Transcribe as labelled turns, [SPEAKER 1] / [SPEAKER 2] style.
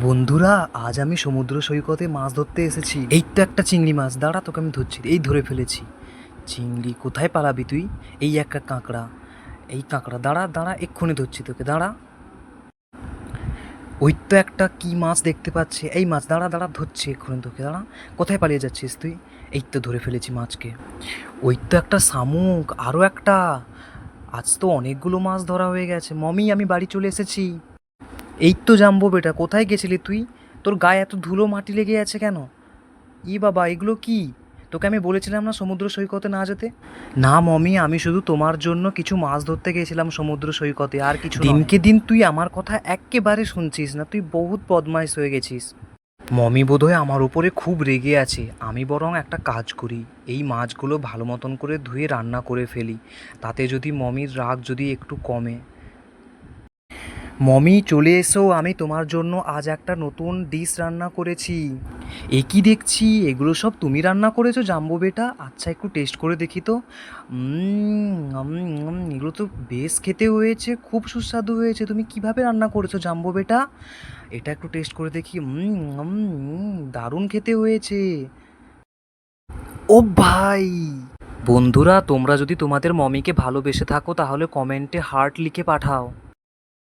[SPEAKER 1] বন্ধুরা, আজ আমি সমুদ্র সৈকতে মাছ ধরতে এসেছি। এই তো একটা চিংড়ি মাছ, দাঁড়া তোকে আমি ধরছি। এই ধরে ফেলেছি চিংড়ি। কোথায় পালাবি তুই? এই একটা কাঁকড়া, এই কাঁকড়া, দাঁড়া দাঁড়া, এক্ষুনি ধরছি তোকে, দাঁড়া। ওই তো একটা কি মাছ দেখতে পাচ্ছি, এই মাছ, দাঁড়া দাঁড়া, ধরছি এক্ষুনি তোকে, দাঁড়া। কোথায় পালিয়ে যাচ্ছিস তুই? এই তো ধরে ফেলেছি মাছকে। ওই তো একটা শামুক, আরও একটা। আজ তো অনেকগুলো মাছ ধরা হয়ে গেছে। মমি, আমি বাড়ি চলে এসেছি। এই তো জাম্বো বেটা, কোথায় গেছিলি তুই? তোর গায়ে এত ধুলো মাটি লেগে আছে কেন? ই বাবা, এগুলো কি? তোকে আমি বলেছিলাম না সমুদ্র সৈকতে না যেতে? না মমি, আমি শুধু তোমার জন্য কিছু মাছ ধরতে গেছিলাম সমুদ্র সৈকতে, আর কিছু নয়। দিনকে দিন তুই আমার কথা এক্কেবারে শুনছিস না, তুই বহুত বদমাইশ হয়ে গেছিস। মমি বোধহয় আমার উপরে খুব রেগে আছে। আমি বরং একটা কাজ করি, এই মাছগুলো ভালো মতন করে ধুয়ে রান্না করে ফেলি, তাতে যদি মমির রাগ যদি একটু কমে। মমি চলে এসো, আমি তোমার জন্য আজ একটা নতুন ডিশ রান্না করেছি। এ কি দেখছি, এগুলো সব তুমি রান্না করেছো জাম্বো বেটা? আচ্ছা, একটু টেস্ট করে দেখি তো। এগুলো তো বেশ খেতে হয়েছে, খুব সুস্বাদু হয়েছে। তুমি কিভাবে রান্না করেছো জাম্বো বেটা? এটা একটু টেস্ট করে দেখি। দারুণ খেতে হয়েছে। ও ভাই! বন্ধুরা, তোমরা যদি তোমাদের মমিকে ভালোবেসে থাকো তাহলে কমেন্টে হার্ট লিখে পাঠাও।